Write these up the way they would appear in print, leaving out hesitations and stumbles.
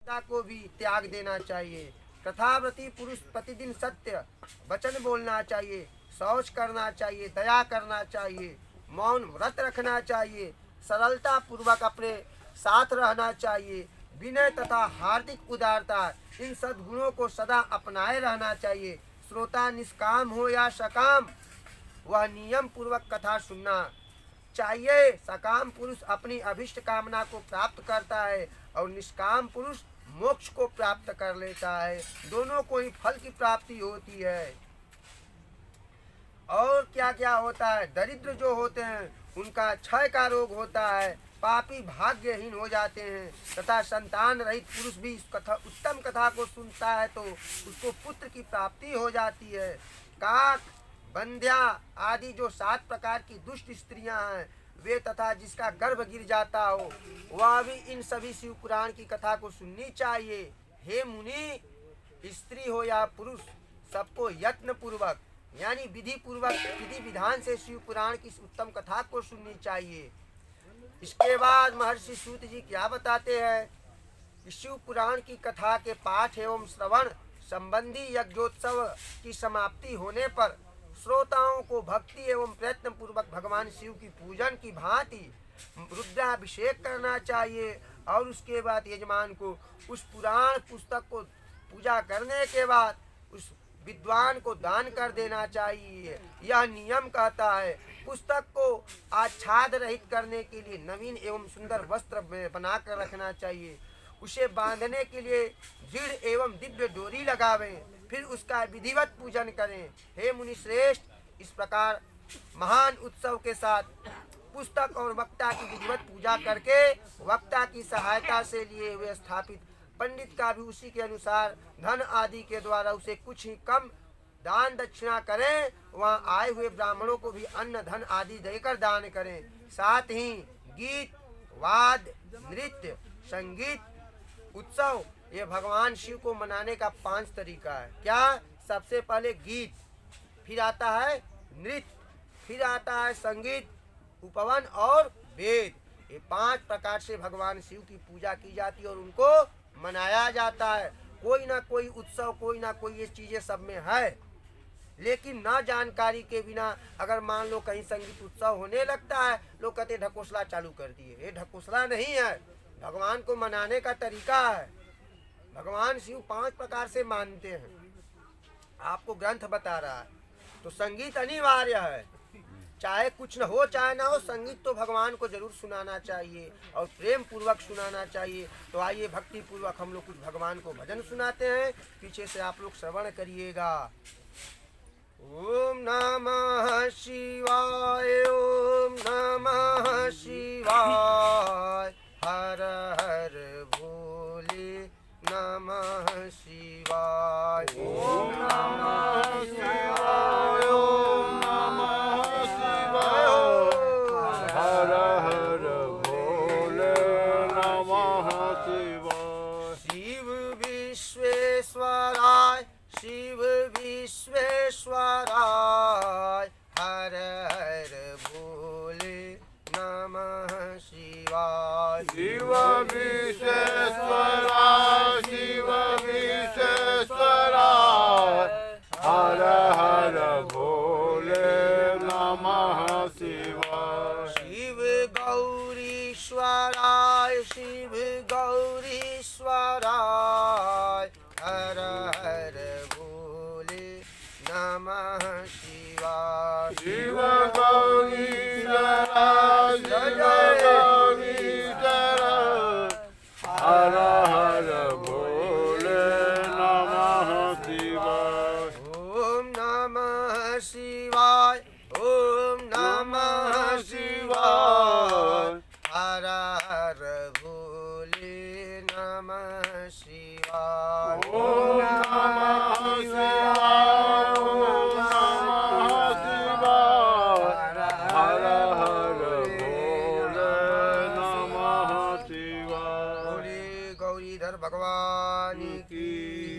कथा को भी त्याग देना चाहिए। कथाव्रती पुरुष प्रतिदिन सत्य वचन बोलना चाहिए, शौच करना चाहिए, दया करना चाहिए, मौन व्रत रखना चाहिए, सरलता पूर्वक अपने साथ रहना चाहिए, विनय तथा हार्दिक उदारता इन सद्गुणों को सदा अपनाए रहना चाहिए। श्रोता निष्काम हो या सकाम वह नियम पूर्वक कथा सुनना चाहिए। सकाम पुरुष अपनी अभिष्ट कामना को प्राप्त करता है और निष्काम पुरुष मोक्ष को प्राप्त कर लेता है। दोनों को ही फल की प्राप्ति होती है। और क्या क्या होता है, दरिद्र जो होते हैं उनका क्षय का रोग होता है, पापी भाग्यहीन हो जाते हैं तथा संतान रहित पुरुष भी इस कथा उत्तम कथा को सुनता है तो उसको पुत्र की प्राप्ति हो जाती है। काक बंध्या आदि जो 7 प्रकार की दुष्ट स्त्रियां हैं वे तथा जिसका गर्भ गिर जाता हो वह भी इन सभी शिव पुराण की कथा को सुननी चाहिए। हे मुनि, स्त्री हो या पुरुष सबको यत्न पूर्वक यानी विधि पूर्वक विधि विधान से शिव पुराण की इस उत्तम कथा को सुननी चाहिए। इसके बाद महर्षि सूत जी क्या बताते हैं कि शिव पुराण की कथा के पाठ एवं श्रवण संबंधी यज्ञोत्सव की समाप्ति होने पर श्रोताओं को भक्ति एवं प्रयत्न पूर्वक भगवान शिव की पूजन की भांति रुद्राभिषेक करना चाहिए और उसके बाद यजमान को उस पुराण पुस्तक को पूजा करने के बाद उस विद्वान को दान कर देना चाहिए। यह नियम कहता है पुस्तक को आच्छाद रहित करने के लिए नवीन एवं सुंदर वस्त्र बनाकर रखना चाहिए। उसे बांधने के लिए दृढ़ एवं दिव्य डोरी लगावें, फिर उसका विधिवत पूजन करें। हे मुनि श्रेष्ठ, इस प्रकार महान उत्सव के साथ पुस्तक और वक्ता की विधिवत पूजा करके वक्ता की सहायता से लिए हुए स्थापित पंडित का भी उसी के अनुसार धन आदि के द्वारा उसे कुछ ही कम दान दक्षिणा करें। वहाँ आए हुए ब्राह्मणों को भी अन्न धन आदि देकर दान करें। साथ ही गीत वाद्य नृत्य संगीत उत्सव ये भगवान शिव को मनाने का 5 तरीका है। क्या? सबसे पहले गीत, फिर आता है नृत्य, फिर आता है संगीत, उपवन और वेद। ये 5 प्रकार से भगवान शिव की पूजा की जाती है और उनको मनाया जाता है। कोई ना कोई उत्सव, कोई ना कोई ये चीजें सब में है, लेकिन ना जानकारी के बिना अगर मान लो कहीं संगीत उत्सव होने लगता है, लोग कहते ढकोसला चालू कर दिए। ये ढकोसला नहीं है, भगवान को मनाने का तरीका है। भगवान शिव 5 प्रकार से मानते हैं, आपको ग्रंथ बता रहा है। तो संगीत अनिवार्य है, चाहे कुछ न हो चाहे ना हो, संगीत तो भगवान को जरूर सुनाना चाहिए और प्रेम पूर्वक सुनाना चाहिए। तो आइए भक्ति पूर्वक हम लोग कुछ भगवान को भजन सुनाते हैं, पीछे से आप लोग श्रवण करिएगा। ओम नमः शिवाय, ओम नमः शिवाय, हर हर भोले नमः शिवाय। ओम नमः शिवाय, ओम नमः शिवाय, हर हर भोले नमः शिवाय। शिव विश्वेश्वराय, शिव विश्वेश्वराय, हर हर भोले नमः शिवाय। शिव विश्वेश्वराय, शिव विश्वेश्वराय, हर हर भोले नमः शिवाय। शिव गौरीश्वराय, शिव गौरीश्वराय, हर हर भोले नमः शिवाय। शिव गौरीश्वराय, शिव गौरीश्वराय, हर हर भोले नमः शिवाय। ओम नमः शिवाय, ओम नमः शिवाय, हर हर भोले नमः शिवाय। ओम नमः शिवाय, ओम नमः शिवाय, हर हर भोले नमः शिवाय। बोले गौरीधर भगवान की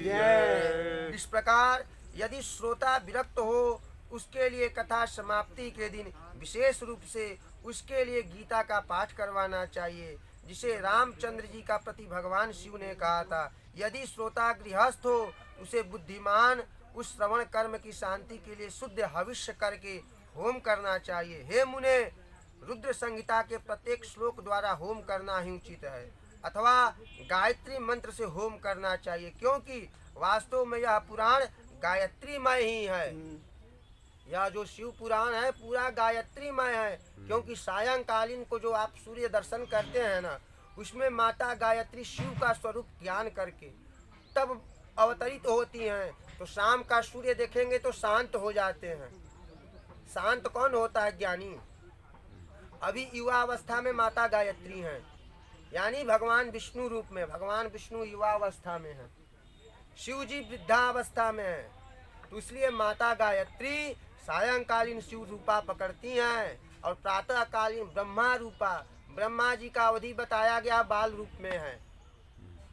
जय। इस प्रकार यदि श्रोता विरक्त हो उसके लिए कथा समाप्ति के दिन विशेष रूप से उसके लिए गीता का पाठ करवाना चाहिए। जिसे रामचंद्र जी का प्रति भगवान शिव ने कहा था। यदि श्रोता गृहस्थ हो उसे बुद्धिमान उस श्रवण कर्म की शांति के लिए शुद्ध हविष्य करके होम करना चाहिए। हे मुने, रुद्र संहिता के प्रत्येक श्लोक द्वारा होम करना ही उचित है अथवा गायत्री मंत्र से होम करना चाहिए, क्योंकि वास्तव में यह पुराण गायत्रीमय ही है। यह जो शिव पुराण है पूरा गायत्रीमय है, क्योंकि सायंकालीन को जो आप सूर्य दर्शन करते हैं ना, उसमें माता गायत्री शिव का स्वरूप ज्ञान करके तब अवतरित होती हैं। तो शाम का सूर्य देखेंगे तो शांत हो जाते हैं। शांत कौन होता है? ज्ञानी। अभी युवा अवस्था में माता गायत्री हैं, यानी भगवान विष्णु रूप में। भगवान विष्णु युवा अवस्था में है, शिव जी वृद्धावस्था में है। तो इसलिए माता गायत्री सायंकालीन शिव रूपा पकड़ती हैं और प्रातःकालीन ब्रह्मा रूपा। ब्रह्मा जी का अवधि बताया गया बाल रूप में है।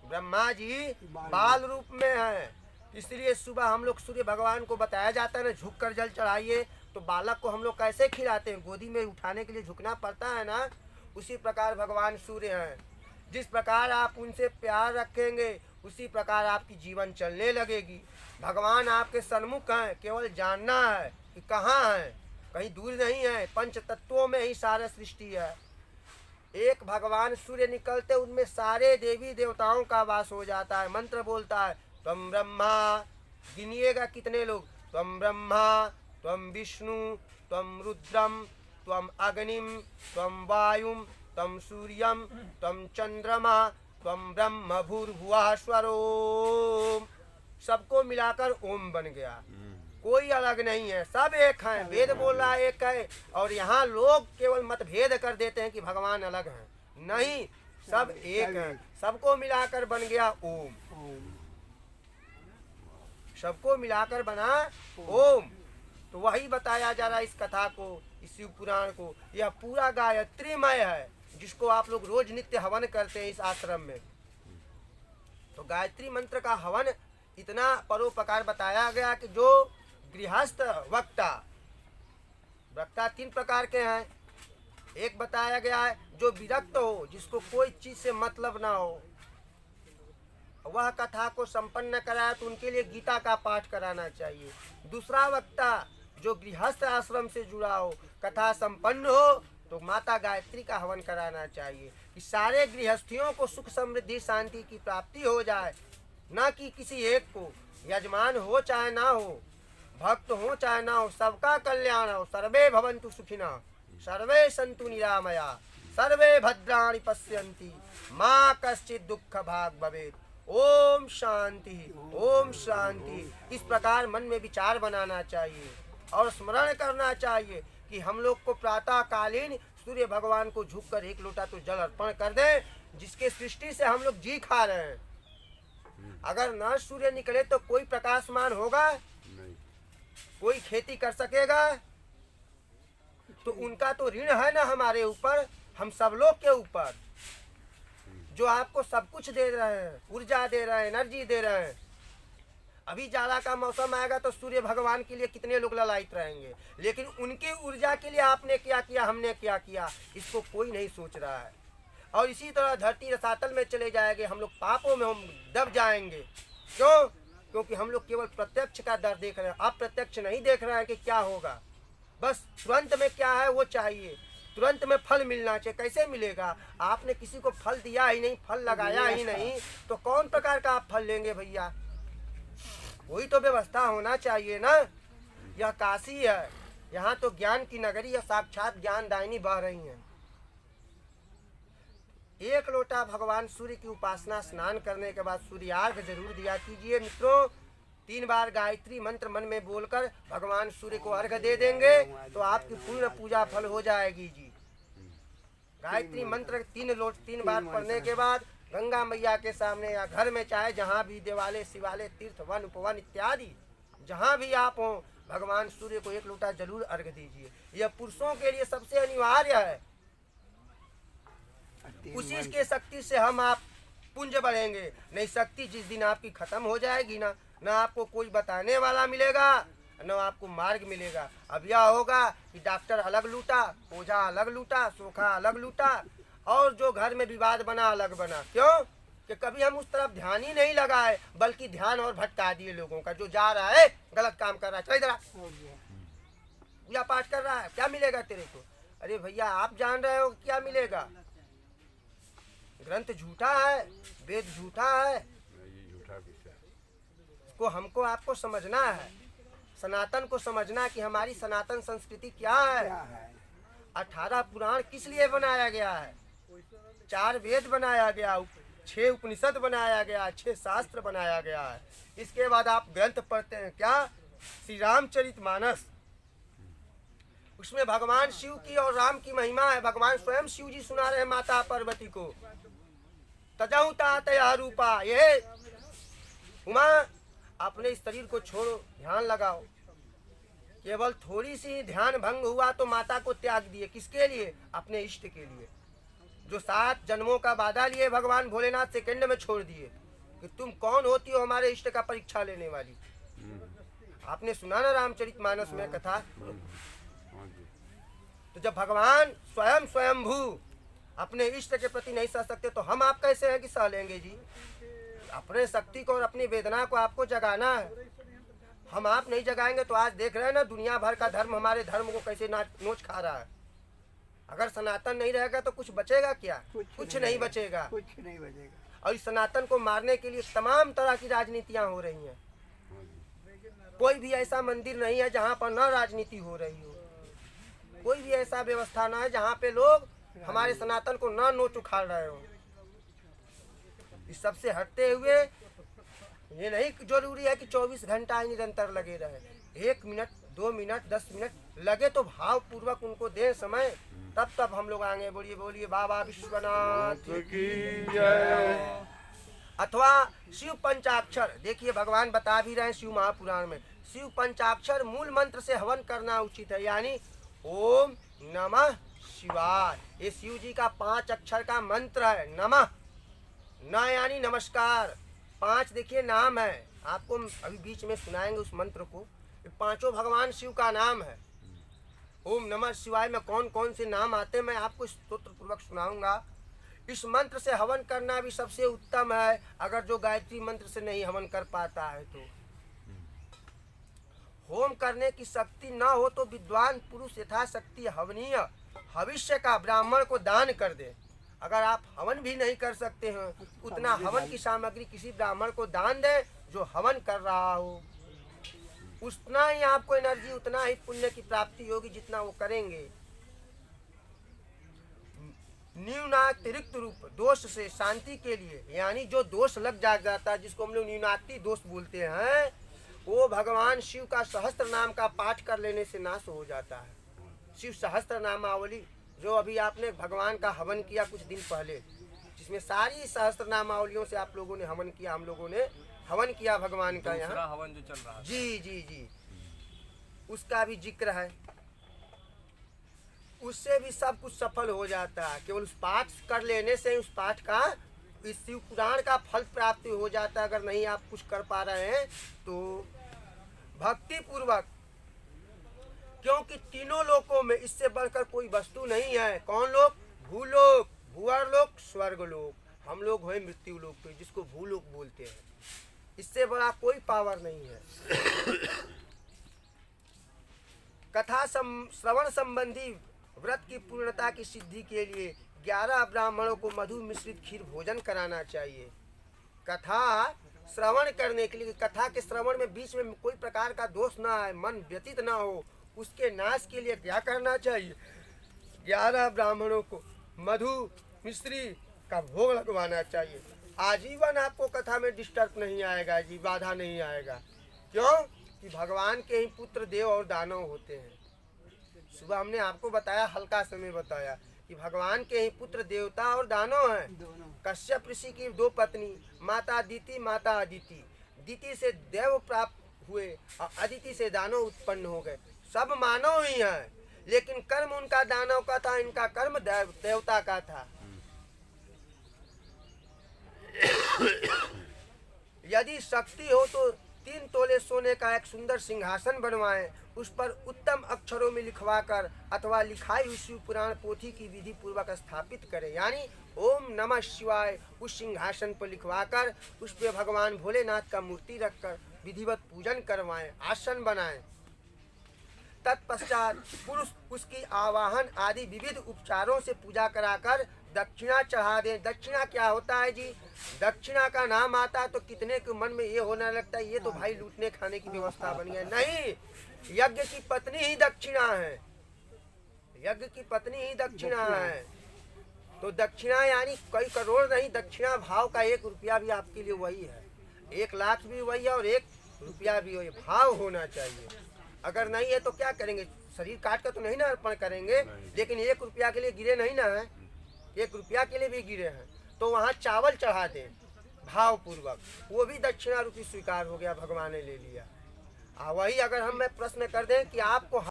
ब्रह्मा जी बाल रूप में है, इसलिए सुबह हम लोग सूर्य भगवान को बताया जाता है ना, झुक कर जल चढ़ाइए। तो बालक को हम लोग कैसे खिलाते हैं? गोदी में उठाने के लिए झुकना पड़ता है ना। उसी प्रकार भगवान सूर्य हैं। जिस प्रकार आप उनसे प्यार रखेंगे उसी प्रकार आपकी जीवन चलने लगेगी। भगवान आपके सन्मुख हैं, केवल जानना है कि कहाँ है, कहीं दूर नहीं है। पंच तत्वों में ही सारा सृष्टि है। एक भगवान सूर्य निकलते उनमें सारे देवी देवताओं का वास हो जाता है। मंत्र बोलता है, त्वम ब्रह्मा, गिनिएगा कितने लोग, त्वम ब्रह्मा, त्वम विष्णु, त्वम रुद्रम, त्वम अग्निम, त्वम वायुम, त्वम सूर्यम, त्वम चंद्रमा, त्वम ब्रह्म भूर्भुवः स्वरोम। सबको मिलाकर ओम बन गया। कोई अलग नहीं है, सब एक हैं। वेद बोल रहा है एक है, और यहाँ लोग केवल मतभेद कर देते हैं कि भगवान अलग हैं। नहीं, सब एक हैं। सबको मिलाकर बन गया ओम। सबको मिलाकर बना ओम। तो वही बताया जा रहा है इस कथा को, इस शिव पुराण को। यह पूरा गायत्रीमय है, जिसको आप लोग रोज नित्य हवन करते हैं इस आश्रम में। तो गायत्री मंत्र का हवन इतना परोपकार बताया गया कि जो गृहस्थ वक्ता, वक्ता 3 प्रकार के हैं। एक बताया गया है जो विरक्त हो, जिसको कोई चीज से मतलब ना हो, वह कथा को संपन्न कराए तो उनके लिए गीता का पाठ कराना चाहिए। दूसरा वक्ता जो गृहस्थ आश्रम से जुड़ा हो, कथा संपन्न हो तो माता गायत्री का हवन कराना चाहिए, कि सारे गृहस्थियों को सुख समृद्धि शांति की प्राप्ति हो जाए। न कि किसी एक को, यजमान हो चाहे ना हो, भक्त हो चाहे ना हो, सबका कल्याण हो। सर्वे भवन्तु सुखिनः, सर्वे सन्तु निरामया, सर्वे भद्राणि पश्यन्ति, मा कश्चित् दुःख भाग् भवेत्। ओम शांति, ओम शांति। इस प्रकार मन में विचार बनाना चाहिए और स्मरण करना चाहिए कि हम लोग को प्रातः कालीन सूर्य भगवान को झुककर 1 लोटा तो जल अर्पण कर दें, जिसके सृष्टि से हम लोग जी खा रहे हैं। अगर न सूर्य निकले तो कोई प्रकाशमान होगा? कोई खेती कर सकेगा? तो उनका तो ऋण है ना हमारे ऊपर, हम सब लोग के ऊपर, जो आपको सब कुछ दे रहे हैं, ऊर्जा दे रहे हैं, एनर्जी दे रहे हैं। अभी जाड़ा का मौसम आएगा तो सूर्य भगवान के लिए कितने लोग ललायित रहेंगे, लेकिन उनकी ऊर्जा के लिए आपने क्या किया, हमने क्या किया, इसको कोई नहीं सोच रहा है। और इसी तरह धरती रसातल में चले जाएंगे, हम लोग पापों में हम दब जाएंगे। क्यों? क्योंकि हम लोग केवल प्रत्यक्ष का दर देख रहे हैं, अप्रत्यक्ष नहीं देख रहे हैं कि क्या होगा। बस तुरंत में क्या है वो चाहिए, तुरंत में फल मिलना चाहिए। कैसे मिलेगा? आपने किसी को फल दिया ही नहीं, फल लगाया ही नहीं, तो कौन प्रकार का आप फल लेंगे भैया? वही तो व्यवस्था होना चाहिए ना। यह काशी है, यहाँ तो ज्ञान की नगरी या साक्षात ज्ञान दायिनी बह रही हैं। 1 लोटा भगवान सूर्य की उपासना स्नान करने के बाद सूर्यार्घ जरूर दिया कीजिए मित्रों। 3 बार गायत्री मंत्र मन में बोलकर भगवान सूर्य को अर्घ दे देंगे तो आपकी पूर्ण पूजा फल हो जाएगी जी। गायत्री मंत्र 3 बार पढ़ने के बाद गंगा मैया के सामने या घर में, चाहे जहाँ भी, देवालय, शिवालय, तीर्थ, वन, उपवन इत्यादि जहाँ भी आप हों, भगवान सूर्य को 1 लोटा जरूर अर्घ दीजिए। यह पुरुषों के लिए सबसे अनिवार्य है। उसी के शक्ति से हम आप पुंज बढ़ेंगे। नहीं, शक्ति जिस दिन आपकी खत्म हो जाएगी ना आपको कोई बताने वाला मिलेगा, न आपको मार्ग मिलेगा। अब यह होगा कि डॉक्टर अलग लूटा, ओझा अलग लूटा, सोखा अलग लूटा, और जो घर में विवाद बना अलग बना। क्यों? कि कभी हम उस तरफ ध्यान ही नहीं लगाए, बल्कि ध्यान और भटका दिए लोगों का। जो जा रहा है गलत काम कर रहा है, चल इधर आ, पूजा पाठ कर रहा है, क्या मिलेगा तेरे को? अरे भैया आप जान रहे हो क्या मिलेगा? ग्रंथ झूठा है, वेद झूठा है, ये झूठा विषय है। को हमको आपको समझना है, सनातन को समझना कि हमारी सनातन संस्कृति क्या है। 18 पुराण किस लिए बनाया गया है? 4 वेद बनाया गया, 6 उपनिषद बनाया गया, 6 शास्त्र बनाया गया है। इसके बाद आप ग्रंथ पढ़ते हैं क्या? श्री रामचरितमानस, उसमें भगवान शिव की और राम की महिमा है। भगवान स्वयं शिव जी सुना रहे हैं माता पार्वती को, तजहु तातया रूपा, ये उमा अपने इस शरीर को छोड़ो, ध्यान लगाओ। केवल थोड़ी सी ध्यान भंग हुआ तो माता को त्याग दिए। किसके लिए? अपने इष्ट के लिए। जो 7 जन्मों का वादा लिए भगवान भोलेनाथ सेकंड में छोड़ दिए कि तुम कौन होती हो हमारे इष्ट का परीक्षा लेने वाली। आपने सुना ना रामचरितमानस में कथा। हाँ जी। तो जब भगवान स्वयं स्वयंभू अपने इष्ट के प्रति नहीं सह सकते तो हम आप कैसे हैं कि सह लेंगे जी? अपने शक्ति को और अपनी वेदना को आपको जगाना है। हम आप नहीं जगाएंगे तो आज देख रहे हैं ना दुनिया भर का धर्म हमारे धर्म को कैसे नोच खा रहा है। अगर सनातन नहीं रहेगा तो कुछ बचेगा क्या? कुछ नहीं बचेगा। कुछ नहीं बचेगा। और इस सनातन को मारने के लिए तमाम तरह की राजनीतियां हो रही हैं। कोई भी ऐसा मंदिर नहीं है जहाँ पर न राजनीति हो रही हो। कोई भी ऐसा व्यवस्था ना है जहाँ पे लोग हमारे सनातन को न नोच उखाड़ रहे हो। इस सबसे हटते हुए ये नहीं जरूरी है कि 24 घंटा ही निरंतर लगे रहे। 1 मिनट, 2 मिनट, 10 मिनट लगे तो भाव पूर्वक उनको दे समय, तब हम लोग आगे बोलिए बोलिए बाबा विश्वनाथ की जय। अथवा शिव पंचाक्षर। देखिए भगवान बता भी रहे हैं शिव महापुराण में, शिव पंचाक्षर मूल मंत्र से हवन करना उचित है, यानी ओम नमः शिवाय। ये शिव जी का 5 अक्षर का मंत्र है। नमः न यानी नमस्कार, 5 देखिए नाम है। आपको अभी बीच में सुनाएंगे उस मंत्र को। ये 5 भगवान शिव का नाम है। ओम नमः शिवाय में कौन कौन से नाम आते हैं मैं आपको स्तोत्र पूर्वक सुनाऊंगा। इस मंत्र से हवन करना भी सबसे उत्तम है, अगर जो गायत्री मंत्र से नहीं हवन कर पाता है तो। होम करने की शक्ति न हो तो विद्वान पुरुष यथाशक्ति हवनीय भविष्य का ब्राह्मण को दान कर दे। अगर आप हवन भी नहीं कर सकते हैं, उतना हवन की सामग्री किसी ब्राह्मण को दान दे जो हवन कर रहा हो। उतना ही आपको एनर्जी, उतना ही पुण्य की प्राप्ति होगी जितना वो करेंगे। न्यूनातिरिक्त रूप दोष से शांति के लिए, यानी जो दोष लग जाता है जिसको हम लोग न्यूनाति दोष बोलते हैं, वो भगवान शिव का सहस्त्र नाम का पाठ कर लेने से नाश हो जाता है। शिव सहस्त्र नामावली जो अभी आपने भगवान का हवन किया कुछ दिन पहले, जिसमें सारी सहस्त्र नामावलियों से आप लोगों ने हवन किया, हम लोगों ने हवन किया भगवान का यहाँ हवन जो चल रहा है। जी जी जी, उसका भी जिक्र है। उससे भी सब कुछ सफल हो जाता है। केवल उस पाठ कर लेने से उस पाठ का, इस शिव पुराण का फल प्राप्ति हो जाता है। अगर नहीं आप कुछ कर पा रहे हैं तो भक्ति पूर्वक, क्योंकि तीनों लोकों में इससे बढ़कर कोई वस्तु नहीं है। कौन लोक? भूलोक, भूअर लोक, स्वर्ग लोक। हम लोग हुए मृत्यु लोक पे, जिसको भूलोक बोलते हैं। इससे बड़ा कोई पावर नहीं है। कथा श्रवण संबंधी व्रत की पूर्णता की सिद्धि के लिए 11 ब्राह्मणों को मधु मिश्रित खीर भोजन कराना चाहिए। कथा श्रवण करने के लिए, कथा के श्रवण में बीच में कोई प्रकार का दोष ना आए, मन व्यतीत ना हो, उसके नाश के लिए क्या करना चाहिए? 11 ब्राह्मणों को मधु मिश्री का भोग लगवाना चाहिए। आजीवन आपको कथा में डिस्टर्ब नहीं आएगा जी, बाधा नहीं आएगा। क्यों? कि भगवान के ही पुत्र देव और दानव होते हैं। सुबह हमने आपको बताया, हल्का समय बताया कि भगवान के ही पुत्र देवता और दानव हैं। कश्यप ऋषि की 2 पत्नी, माता अदिति, माता अदिति। दिति से देव प्राप्त हुए और अदिति से दानव उत्पन्न हो गए। सब मानव ही हैं, लेकिन कर्म उनका दानव का था, इनका कर्म देवता का था। यदि शक्ति हो तो 3 तोले सोने का एक सुंदर सिंहासन बनवाएं, उस पर उत्तम अक्षरों में लिखवाकर अथवा लिखाई हुई शिव पुराण पोथी की विधि पूर्वक स्थापित करें। यानी ओम नमः शिवाय उस सिंहासन पर लिखवाकर उस पे भगवान भोलेनाथ का मूर्ति रखकर विधिवत पूजन करवाएं, आसन बनाएं। तत्पश्चात पुरुष उसकी आवाहन आदि विविध उपचारों से पूजा कराकर दक्षिणा चढ़ा दें। दक्षिणा क्या होता है जी? दक्षिणा का नाम आता है तो कितने के मन में ये होने लगता है ये तो भाई लूटने खाने की व्यवस्था बनी है। नहीं, यज्ञ की पत्नी ही दक्षिणा है, यज्ञ की पत्नी ही दक्षिणा है। तो दक्षिणा यानी कई करोड़ नहीं, दक्षिणा भाव का 1 रुपया भी आपके लिए वही है, 1 लाख भी वही है और 1 रुपया भी वही। भाव होना चाहिए। अगर नहीं है तो क्या करेंगे? शरीर काट कर तो नहीं ना अर्पण करेंगे, लेकिन 1 रुपया के लिए गिरे नहीं ना है, 1 रुपया के लिए भी गिरे हैं तो वहाँ चावल चढ़ा दें भाव पूर्वक, वो भी दक्षिणा रूपी स्वीकार हो गया, भगवान ने ले लिया। वही अगर हम प्रश्न कर दें कि आपको